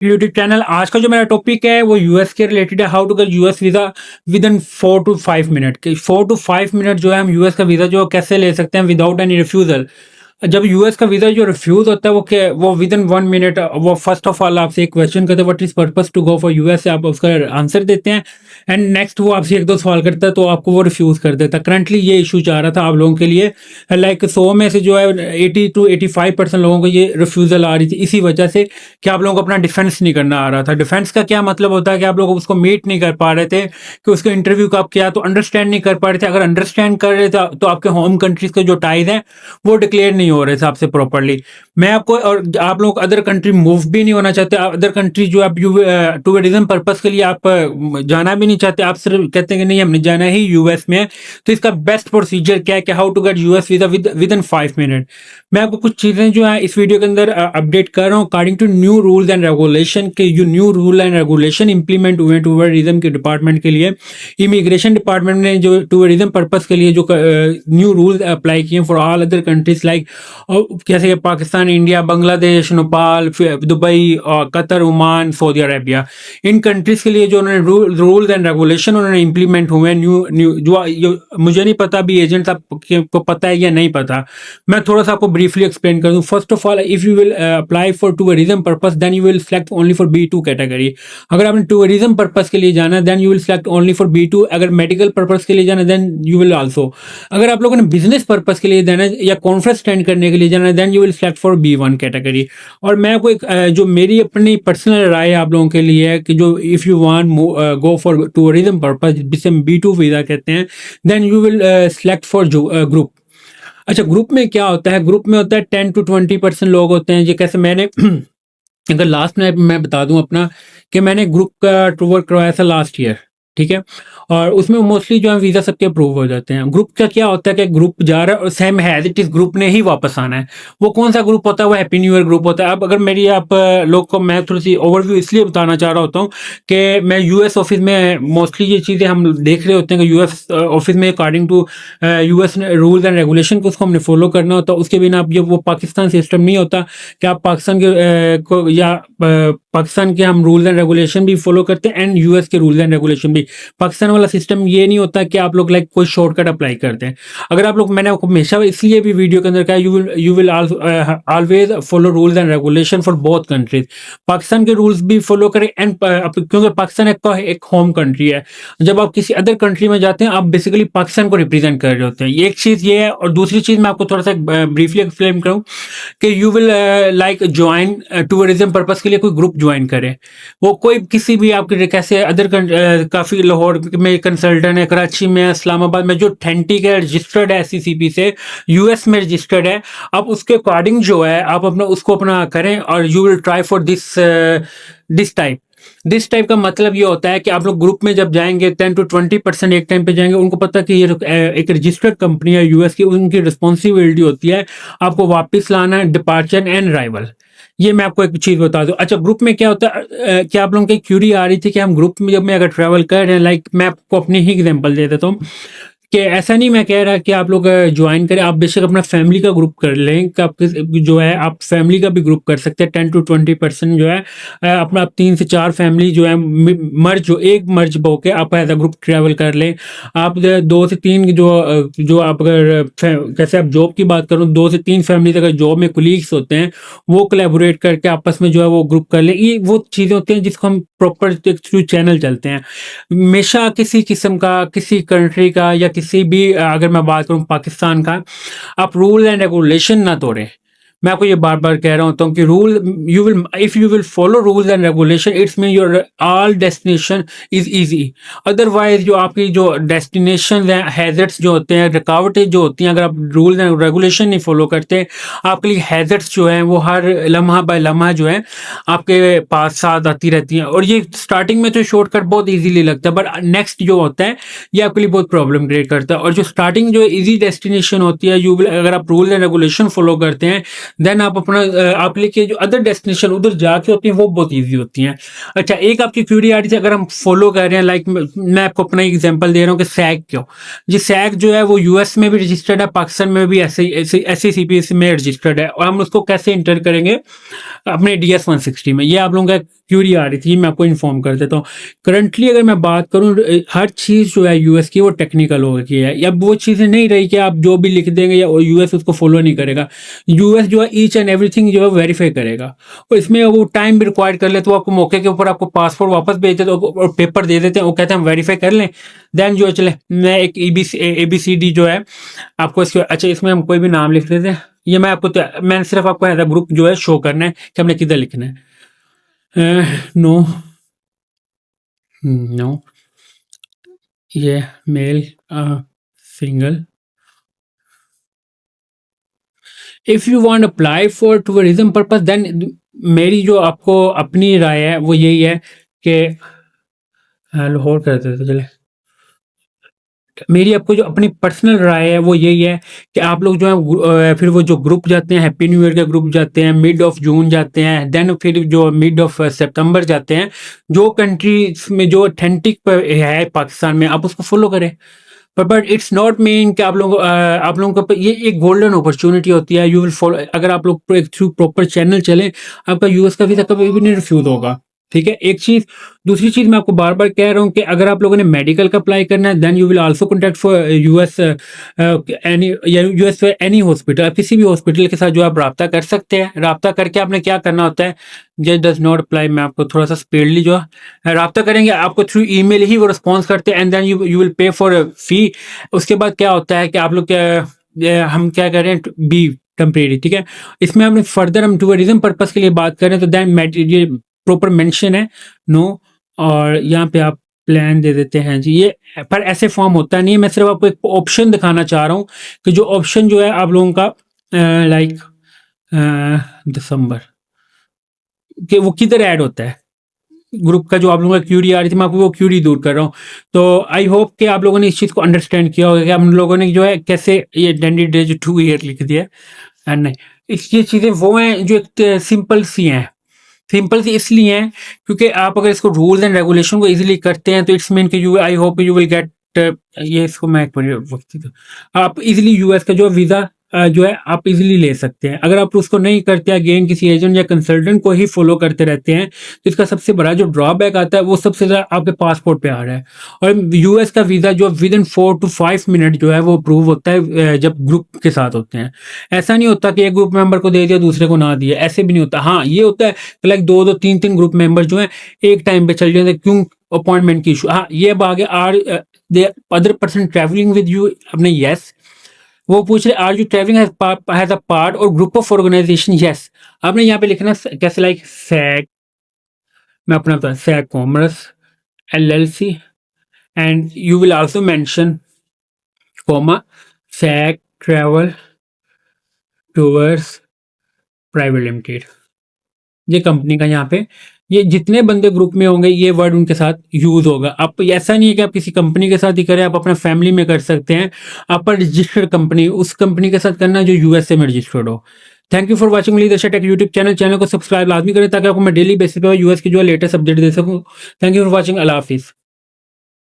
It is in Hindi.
YouTube channel. आज का जो मेरा टॉपिक है वो यूएस के रिलेटेड है। How to get US visa within 4 to 5 minute के 4 to 5 मिनट जो है हम यूएस का वीज़ा जो कैसे ले सकते हैं विदाउट एनी रिफ्यूज़ल। जब यूएस का वीज़ा जो रिफ्यूज़ होता है वो विद इन 1 मिनट वो फर्स्ट ऑफ ऑल आपसे एक क्वेश्चन करते हैं what is purpose to go for US, से आप उसका आंसर देते हैं एंड नेक्स्ट वो आपसे एक दो सवाल करता है तो आपको वो रिफ्यूज़ कर देता है। करंटली ये इशू जा रहा था आप लोगों के लिए, लाइक 100 में से जो है 80 to 85% लोगों को ये रिफ्यूज़ल आ रही थी इसी वजह से कि आप लोगों को अपना डिफेंस नहीं करना आ रहा था। डिफेंस का क्या मतलब होता है कि आप लोग उसको मीट नहीं कर पा रहे थे कि उसके इंटरव्यू कब क्या, तो अंडरस्टैंड नहीं कर पा रहे थे। अगर अंडरस्टैंड कर रहे थे तो आपके होम कंट्रीज के जो टाइज हैं वो डिक्लेयर नहीं हो रहे थे आपसे प्रॉपरली। मैं आपको और आप लोग अदर कंट्री मूव भी नहीं होना चाहते, अदर कंट्री जो आप टूरिज्म पर्पस के लिए आप जाना भी नहीं चाहते, आप सिर्फ कहते हैं कि नहीं हमने जाना ही यूएस में है। तो इसका बेस्ट प्रोसीजर क्या है कि how to get US visa within 5 minute. मैं आपको कुछ चीज़ें जो है इस वीडियो के अंदर अपडेट कर रहा हूँ according to new rules and regulation के जो new rule and regulation implement हुए टूरिज्म के डिपार्टमेंट के लिए। इमिग्रेशन डिपार्टमेंट ने जो टूरिज्म पर्पस के लिए जो न्यू रूल्स अप्लाई किए for all other countries like जैसे कि Pakistan, India, Bangladesh, Nepal, Dubai, Qatar, Oman, Saudi Arabia. इन कंट्रीज के लिए जो उन्होंने रूल्स एंड रेगुलेशन उन्होंने इंप्लीमेंट हुए हैं न्यू न्यू जो मुझे नहीं पता अभी एजेंट्स आपको पता है या नहीं पता, मैं थोड़ा सा आपको ब्रीफली एक्सप्लेन कर दूं। First of all if you will apply for tourism purpose then you will select only for B2 category. अगर आपने टूरिज्म पर्पस के लिए जाना है then you will select only for B2। अगर मेडिकल पर्पस के लिए जाना है देन यू विल आल्सो। अगर आप लोगों ने बिजनेस पर्पस के लिए जाना है या कॉन्फ्रेंस अटेंड करने के लिए जाना है then you will select for B1 category. और मैं आपको एक जो मेरी अपनी पर्सनल राय आप लोगों के लिए है कि जो if you want go for tourism purpose जिसे हम B2 वीज़ा कहते हैं then you will select for group. अच्छा, ग्रुप में क्या होता है? ग्रुप में होता है 10 to 20% लोग होते हैं। ये कैसे मैंने अगर लास्ट में मैं बता दूं अपना कि मैंने ग्रुप का टूर करवाया था लास्ट ईयर, ठीक है, और उसमें मोस्टली जो है वीज़ा सबके अप्रूव हो जाते हैं। ग्रुप का क्या होता है कि ग्रुप जा रहा है और सेम हैज इट इस ग्रुप ने ही वापस आना है। वो कौन सा ग्रुप होता है? वो हैप्पी न्यू ईयर ग्रुप होता है। अब अगर मेरी आप लोग को मैं थोड़ी सी ओवरव्यू इसलिए बताना चाह रहा होता हूँ कि मैं यूएस ऑफिस में मोस्टली ये चीज़ें हम देख रहे होते हैं कि यूएस ऑफिस में according to US rules and regulation को उसको हमने फॉलो करना होता है। उसके बिना अब ये वो पाकिस्तान सिस्टम नहीं होता कि आप पाकिस्तान के को या पाकिस्तान के हम रूल्स एंड रेगुलेशन भी फॉलो करते हैं एंड यूएस के रूल्स एंड रेगुलेशन भी। पाकिस्तान वाला सिस्टम ये नहीं होता कि आप लोग लाइक कोई शॉर्टकट अप्लाई करते हैं। अगर आप लोग, मैंने आपको हमेशा इसलिए भी वीडियो के अंदर कहा you will always follow rules and regulation for both countries. Pakistan के रूल्स भी फॉलो करें एंड क्योंकि पाकिस्तान एक होम कंट्री है। जब आप किसी अदर कंट्री में जाते हैं आप बेसिकली पाकिस्तान को रिप्रेजेंट कर रहे होते हैं। एक चीज़ ये है और दूसरी चीज़ मैं आपको थोड़ा सा ब्रीफली एक्सप्लेन करूँ कि you will like join tourism purpose के लिए कोई ग्रुप ज्वाइन करें। वो कोई किसी भी आपके कैसे अदर काफ़ी लाहौर में कंसल्टेंट है, कराची में, इस्लामाबाद में जो ऑथेंटिक है, रजिस्टर्ड है SCCP से, यूएस में रजिस्टर्ड है, आप उसके अकॉर्डिंग जो है आप अपना उसको अपना करें और you will try for this type का मतलब ये होता है कि आप लोग ग्रुप में जब जाएंगे 10 to 20% एक टाइम पे जाएंगे, उनको पता कि ये एक रजिस्टर्ड कंपनी है यूएस की, उनकी रिस्पॉन्सिबिलिटी होती है आपको वापस लाना, डिपार्चर एंड अराइवल। ये मैं आपको एक चीज़ बता दूं। अच्छा, ग्रुप में क्या होता है क्या आप लोगों की क्यूरी आ रही थी कि हम ग्रुप में जब मैं अगर ट्रैवल कर रहे हैं, लाइक मैं आपको अपनी ही एग्जांपल दे देता हूँ कि ऐसा नहीं मैं कह रहा कि आप लोग ज्वाइन करें, आप बेशक अपना फैमिली का ग्रुप कर लें कि आप जो है आप फैमिली का भी ग्रुप कर सकते हैं। 10 to 20% जो है अपना 3 से 4 फैमिली जो है मर्ज हो के आप एज अ ग्रुप ट्रैवल कर लें। आप 2 से 3 जो आप अगर जैसे आप जॉब की बात करूँ 2 से 3 फैमिली अगर जॉब में कुलीग्स होते हैं वो कोलैबोरेट करके आपस में जो है वो ग्रुप कर लें। ये वो चीज़ें होती हैं जिसको हम प्रॉपर थ्रू चैनल चलते हैं। हमेशा किसी किस्म का, किसी कंट्री का या किसी भी अगर मैं बात करूं पाकिस्तान का, आप रूल एंड रेगुलेशन ना तोड़ें। मैं आपको ये बार बार कह रहा होता हूँ कि if you will follow rules and regulation it's mean your all destination is easy. Otherwise जो आपकी जो डेस्टिनेशन हैजर्ड्स जो होते हैं, रुकावटें जो होती हैं, अगर आप रूल्स एंड रेगुलेशन नहीं फॉलो करते आपके लिए हैजर्ड्स जो हैं वो हर लम्हा बाय लम्हा जो है आपके पास साथ आती रहती हैं। और ये स्टार्टिंग में तो शॉर्टकट बहुत ईजीली लगता है बट नेक्स्ट जो होता है ये आपके लिए बहुत प्रॉब्लम क्रिएट करता है। और जो स्टार्टिंग जो इजी डेस्टिनेशन होती है अगर आप रूल एंड रेगुलेशन फॉलो करते हैं देन आप अपना आप लेके जो अदर डेस्टिनेशन उधर जाके होती हैं वो बहुत इजी होती हैं। अच्छा, एक आपकी क्यूरी आ रही थी अगर हम फॉलो कर रहे हैं, लाइक मैं आपको अपना एग्जांपल दे रहा हूँ कि सैग क्यों, जी सैग जो है वो यूएस में भी रजिस्टर्ड है, पाकिस्तान में भी SCCP में रजिस्टर्ड है, और हम उसको कैसे इंटर करेंगे अपने DS 160 में। ये आप लोगों का क्यूरी आ रही थी, मैं आपको इन्फॉर्म कर देता हूँ। करंटली अगर मैं बात करूँ, हर चीज़ जो है यूएस की वो टेक्निकल हो गई है। अब वो चीज़ें नहीं रही कि आप जो भी लिख देंगे या यूएस उसको फॉलो नहीं करेगा। यूएस जो है ईच एंड एवरीथिंग जो है वेरीफाई करेगा, और इसमें वो टाइम भी रिक्वायर्ड कर ले, तो आपको मौके के ऊपर आपको पासपोर्ट वापस भेज देते और पेपर दे देते हैं, वो कहते हैं हम वेरीफाई कर लें, देन जो है चले। मैं एक ABCD जो है आपको इसके, अच्छा इसमें हम कोई भी नाम लिख देते हैं, ये मैं आपको मैंने सिर्फ आपको एज अ ग्रुप जो है शो करना है कि हमने किधर लिखना है। नो नो, ये male single, if you want apply for tourism purpose, then मेरी जो आपको अपनी राय है वो यही है कि लाहौर कर देते चले। मेरी आपको जो अपनी पर्सनल राय है वो यही है कि आप लोग जो है फिर वो जो ग्रुप जाते हैं, हैप्पी न्यू ईयर के ग्रुप जाते हैं, मिड ऑफ जून जाते हैं, देन फिर जो मिड ऑफ सितंबर जाते हैं, जो कंट्रीज में जो ऑथेंटिक है पाकिस्तान में, आप उसको फॉलो करें। बट इट्स नॉट मीन कि आप लोगों को ये एक गोल्डन अपॉर्चुनिटी होती है। यू विल फॉलो, अगर आप लोग एक थ्रू प्रॉपर चैनल चलें, आपका यूएस का वीजा कभी भी नहीं रिफ्यूज होगा। ठीक है, एक चीज। दूसरी चीज मैं आपको बार बार कह रहा हूँ कि अगर आप लोगों ने मेडिकल का अप्लाई करना है, then you will also contact for US any, US any hospital, किसी भी हॉस्पिटल के साथ जो आप रब्ता कर सकते हैं। रब्ता करके आपने क्या करना होता है, जस्ट डज नॉट अप्लाई, मैं आपको थोड़ा सा स्पीडली जो है रब्ता करेंगे, आपको थ्रू ईमेल ही वो रिस्पॉन्स करते हैं, and then you will pay for fee. उसके बाद क्या होता है कि आप लोग हम क्या कर रहे हैं, बी टेम्परेरी, ठीक है। इसमें हमने फर्दर हम टूरिज्म पर्पस के लिए बात करें तो देन ये प्रॉपर मेंशन है नो, और यहाँ पे आप प्लान दे देते हैं जी। ये पर ऐसे फॉर्म होता नहीं है, मैं सिर्फ आपको एक ऑप्शन दिखाना चाह रहा हूँ कि जो ऑप्शन जो है आप लोगों का लाइक दिसंबर कि वो किधर ऐड होता है। ग्रुप का जो आप लोगों का क्यूरी आ रही थी, मैं आपको वो क्यूरी दूर कर रहा हूँ। तो आई होप कि आप लोगों ने इस चीज़ को अंडरस्टैंड किया होगा कि हम लोगों ने जो है कैसे ये डेंडी डे जो 2 ईयर लिख दिया है। नहीं, ये चीज़ें वो हैं जो एक सिंपल सी हैं। सिंपल सी इसलिए हैं क्योंकि आप अगर इसको रूल्स एंड रेगुलेशन को इजीली करते हैं तो इट्स मीन कि you, I hope you will get, ये इसको मैं एक बार वक्त, आप इजीली यूएस का जो वीज़ा जो है आप इजीली ले सकते हैं। अगर आप उसको नहीं करते, अगेन किसी एजेंट या कंसल्टेंट को ही फॉलो करते रहते हैं, तो इसका सबसे बड़ा जो ड्रॉबैक आता है वो सबसे ज़्यादा आपके पासपोर्ट पे आ रहा है। और यूएस का वीज़ा जो विद इन 4 to 5 मिनट जो है वो अप्रूव होता है जब ग्रुप के साथ होते हैं। ऐसा नहीं होता कि एक ग्रुप मेंबर को दे दिया दूसरे को ना दिया, ऐसे भी नहीं होता। हाँ, ये होता है लाइक 2-2 3-3 ग्रुप मेंबर जो हैं एक टाइम पे चल जाते हैं, क्यों, अपॉइंटमेंट की इशू। हाँ, ये अब आगे are they other person travelling with you, अपने यस वो पूछ रहे are you travelling has a part or group of organisation, yes. आपने यहाँ पे लिखना कैसे, लाइक सैक, मैं अपना बता, Sac commerce LLC, and you will also mention comma Sac travel tours private limited, ये कंपनी का यहाँ पे, ये जितने बंदे ग्रुप में होंगे ये वर्ड उनके साथ यूज होगा। आप ऐसा नहीं है कि आप किसी कंपनी के साथ ही करें, आप अपना फैमिली में कर सकते हैं। आप रजिस्टर्ड कंपनी उस कंपनी के साथ करना जो यूएसए में रजिस्टर्ड हो। Thank you for watching leadership take YouTube channel को सब्सक्राइब लाजमी करें ताकि आपको मैं डेली बेसिस पे यूएस की जो है लेटेस्ट अपडेट दे सकूँ। थैंक यू फॉर वॉचिंग, अल्लाह हाफिज़।